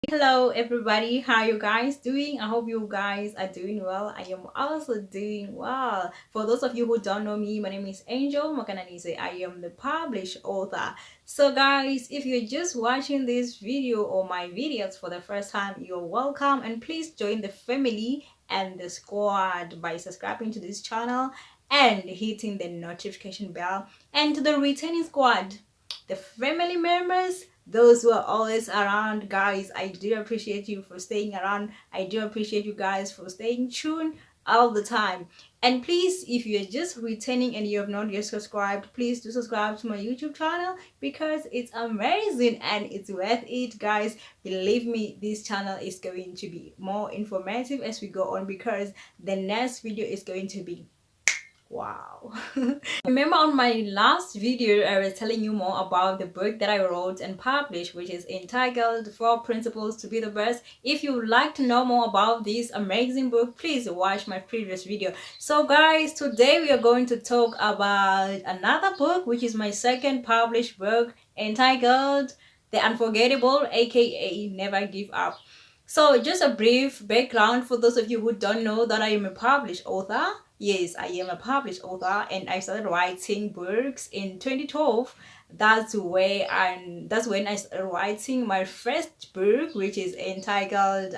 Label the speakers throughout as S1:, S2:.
S1: Hello everybody, how you guys doing? I hope you guys are doing well. I am also doing well. For those of you who don't know me, my name is Angel Makananise. I am the published author. So guys, if you're just watching this video or my videos for the first time, you're welcome, and please join the family and the squad by subscribing to this channel and hitting the notification bell. And to the returning squad, the family members, those who are always around, guys, I do appreciate you for staying around. I do appreciate you guys for staying tuned all the time. And please, if you're just returning and you have not yet subscribed, please do subscribe to my YouTube channel because it's amazing and it's worth it, guys. Believe me, this channel is going to be more informative as we go on, because the next video is going to be wow. Remember on my last video I was telling you more about the book that I wrote and published, which is entitled 4 Principles to Be the Best. If you would like to know more about this amazing book, please watch my previous video. So guys, today we are going to talk about another book, which is my second published book, entitled The Unforgettable, aka Never Give Up. So just a brief background for those of you who don't know that I am a published author. Yes, I am a published author, and I started writing books in 2012. That's when I started writing my first book, which is entitled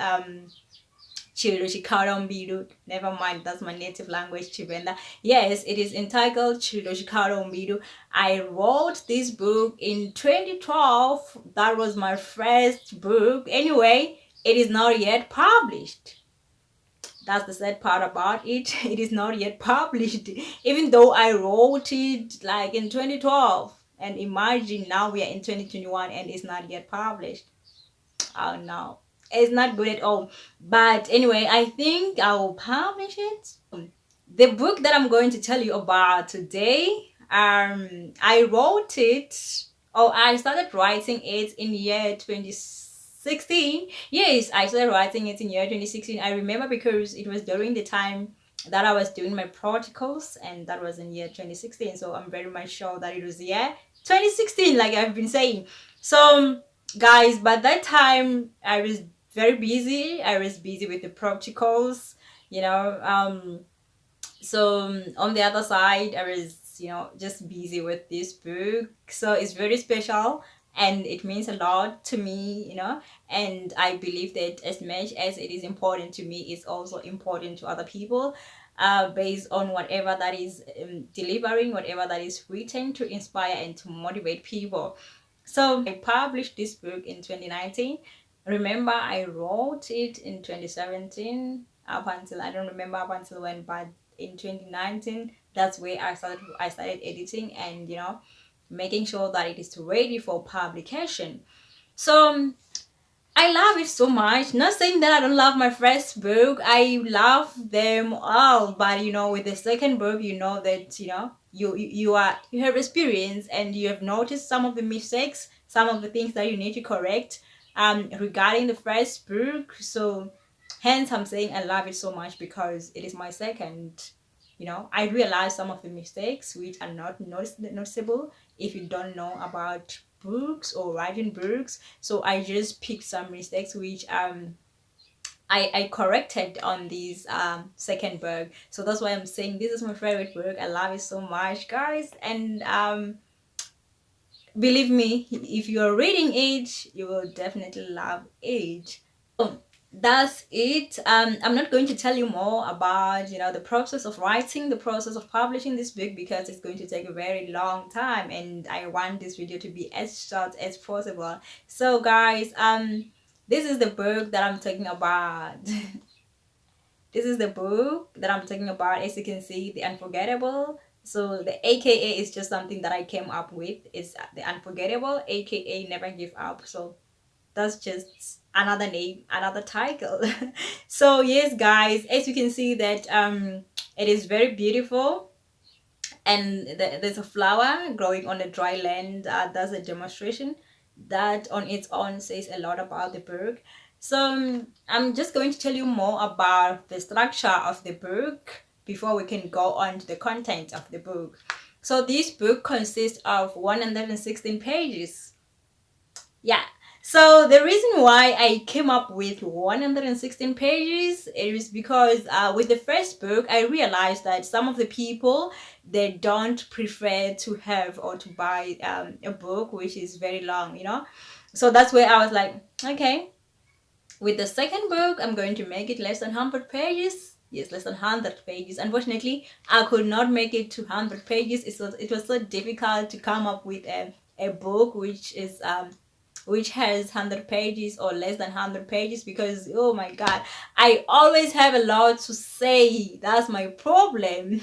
S1: Chilo Shikarambiru. Never mind, that's my native language, Chivenda. Yes, it is entitled Chilo Shikarambiru. I wrote this book in 2012. That was my first book. Anyway, it is not yet published. That's the sad part about it. It is not yet published, even though I wrote it like in 2012. And imagine now we are in 2021 and it's not yet published. Oh no, it's not good at all. But anyway, I think I will publish it. The book that I'm going to tell you about today, I wrote it, or I started writing it in year 2016. Yes, I started writing it in year 2016. I remember because it was during the time that I was doing my practicals, and that was in year 2016. So I'm very much sure that it was year 2016, like I've been saying. So guys, by that time I was very busy. I was busy with the practicals, you know. So on the other side I was, just busy with this book. So it's very special and it means a lot to me, and I believe that as much as it is important to me, it's also important to other people, based on whatever that is delivering, whatever that is written to inspire and to motivate people. So I published this book in 2019. Remember, I wrote it in 2017 up until, I don't remember up until when, but in 2019, that's where I started editing and, making sure that it is ready for publication. So I love it so much. Not saying that I don't love my first book. I love them all, but with the second book, you know that you have experience and you have noticed some of the mistakes, some of the things that you need to correct regarding the first book. So hence I'm saying I love it so much because it is my second. I realized some of the mistakes which are not noticeable if you don't know about books or writing books. So I just picked some mistakes which I corrected on this second book. So that's why I'm saying this is my favorite book. I love it so much, guys. And believe me, if you're reading it, you will definitely love it. So that's it. I'm not going to tell you more about the process of writing, the process of publishing this book, because it's going to take a very long time and I want this video to be as short as possible. So guys, this is the book that I'm talking about. This is the book that I'm talking about. As you can see, The Unforgettable. So the AKA is just something that I came up with. It's The Unforgettable, AKA Never Give Up. So that's just another name, another title. So yes, guys, as you can see that it is very beautiful, and there's a flower growing on the dry land. That's a demonstration that on its own says a lot about the book. So I'm just going to tell you more about the structure of the book before we can go on to the content of the book. So this book consists of 116 pages. Yeah, So the reason why I came up with 116 pages is because with the first book, I realized that some of the people, they don't prefer to have or to buy a book which is very long, you know. So that's where I was like, okay, with the second book, I'm going to make it less than 100 pages. Yes, less than 100 pages. Unfortunately, I could not make it to 100 pages. It was so difficult to come up with a book which has 100 pages or less than 100 pages, because oh my god, I always have a lot to say. That's my problem.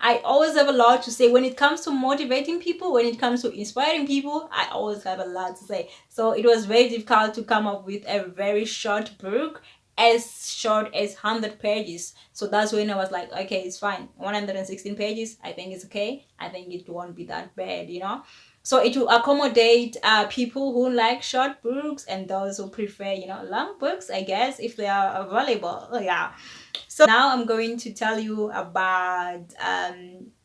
S1: I always have a lot to say when it comes to motivating people, when it comes to inspiring people. I always have a lot to say, so it was very difficult to come up with a very short book as short as 100 pages. So that's when I was like, okay, it's fine, 116 pages, I think it's okay, I think it won't be that bad, you know. So it will accommodate people who like short books and those who prefer, you know, long books, I guess, if they are available. Yeah. So now I'm going to tell you about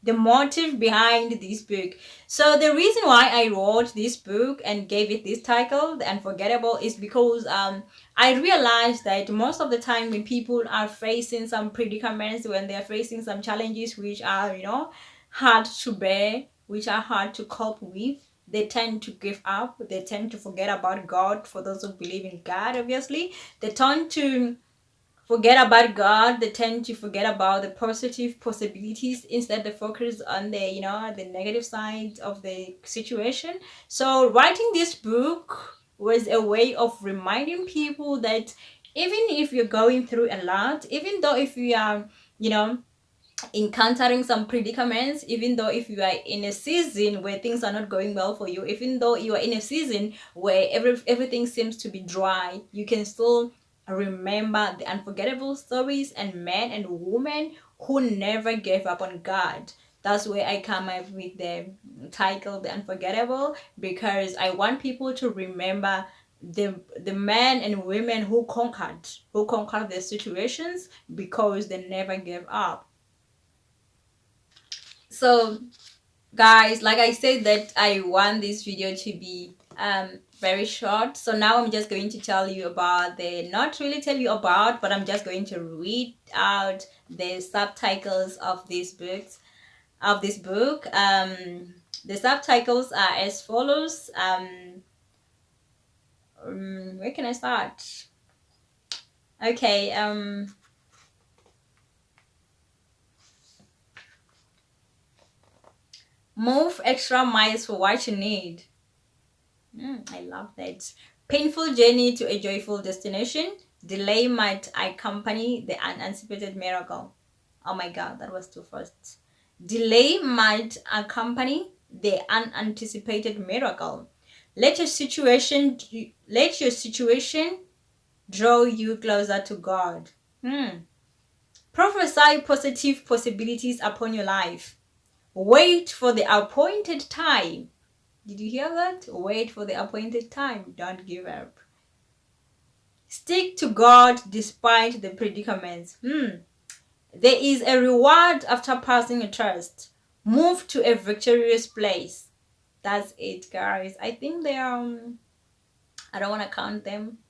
S1: the motive behind this book. So the reason why I wrote this book and gave it this title, The Unforgettable, is because I realized that most of the time when people are facing some predicaments, when they're facing some challenges which are, you know, hard to bear, which are hard to cope with, they tend to give up. They tend to forget about God. For those who believe in God, obviously, they tend to forget about God. They tend to forget about the positive possibilities. Instead, they focus on the, you know, the negative side of the situation. So writing this book was a way of reminding people that even if you're going through a lot, even though if you are, you know, encountering some predicaments, even though if you are in a season where things are not going well for you, even though you are in a season where everything seems to be dry, you can still remember the unforgettable stories and men and women who never gave up on God. That's where I come up with the title, The Unforgettable, because I want people to remember the men and women who conquered their situations because they never gave up. So guys, like I said that I want this video to be very short, so now I'm just going to tell you about the, not really tell you about, but I'm just going to read out the subtitles of this book. The subtitles are as follows. Where can I start? Okay. Move extra miles for what you need. I love that. Painful journey to a joyful destination. Delay might accompany the unanticipated miracle. Oh my god, that was too fast. Delay might accompany the unanticipated miracle. Let your situation draw you closer to God. Prophesy positive possibilities upon your life. Wait for the appointed time. Did you hear that? Wait for the appointed time. Don't give up. Stick to God despite the predicaments. There is a reward after passing a test. Move to a victorious place. That's it, guys. I think they are, I don't want to count them.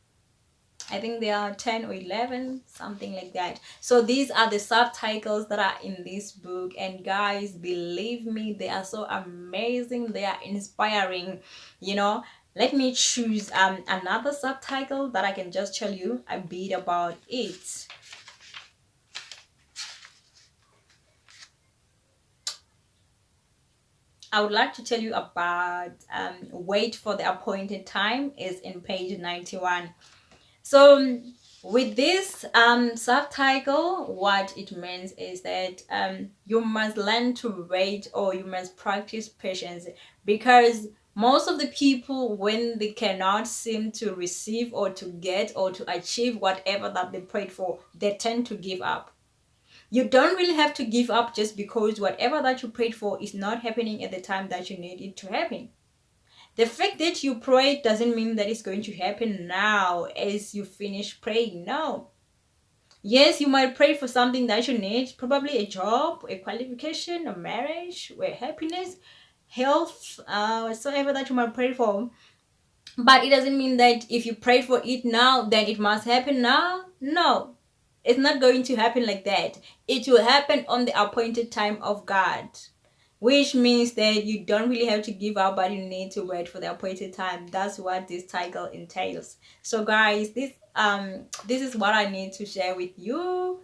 S1: I think they are 10 or 11, something like that. So these are the subtitles that are in this book. And guys, believe me, they are so amazing. They are inspiring, you know. Let me choose another subtitle that I can just tell you a bit about it. I would like to tell you about Wait for the Appointed Time is in page 91. So with this subtitle, what it means is that you must learn to wait, or you must practice patience, because most of the people, when they cannot seem to receive or to get or to achieve whatever that they prayed for, they tend to give up. You don't really have to give up just because whatever that you prayed for is not happening at the time that you need it to happen. The fact that you prayed doesn't mean that it's going to happen now as you finish praying. No. Yes, you might pray for something that you need, probably a job, a qualification, a marriage, or happiness, health, whatsoever that you might pray for. But it doesn't mean that if you pray for it now, then it must happen now. No, it's not going to happen like that. It will happen on the appointed time of God, which means that you don't really have to give up, but you need to wait for the appointed time. That's what this title entails. So guys, this is what I need to share with you.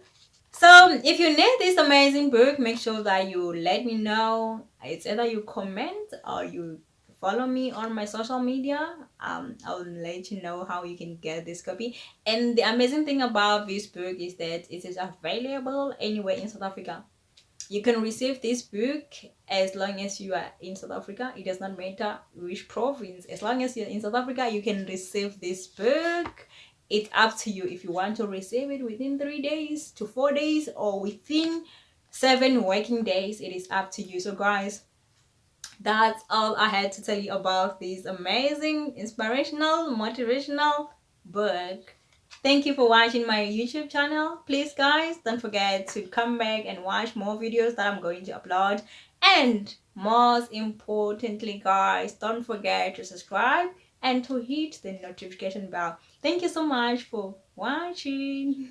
S1: So if you need this amazing book, make sure that you let me know. It's either you comment or you follow me on my social media. I'll let you know how you can get this copy. And the amazing thing about this book is that it is available anywhere in South Africa. You can receive this book as long as you are in South Africa. It does not matter which province. As long as you're in South Africa, you can receive this book. It's up to you if you want to receive it within 3 days to 4 days or within 7 working days. It is up to you. So guys, that's all I had to tell you about this amazing, inspirational, motivational book. Thank you for watching my YouTube channel. Please guys, don't forget to come back and watch more videos that I'm going to upload. And most importantly guys, don't forget to subscribe and to hit the notification bell. Thank you so much for watching.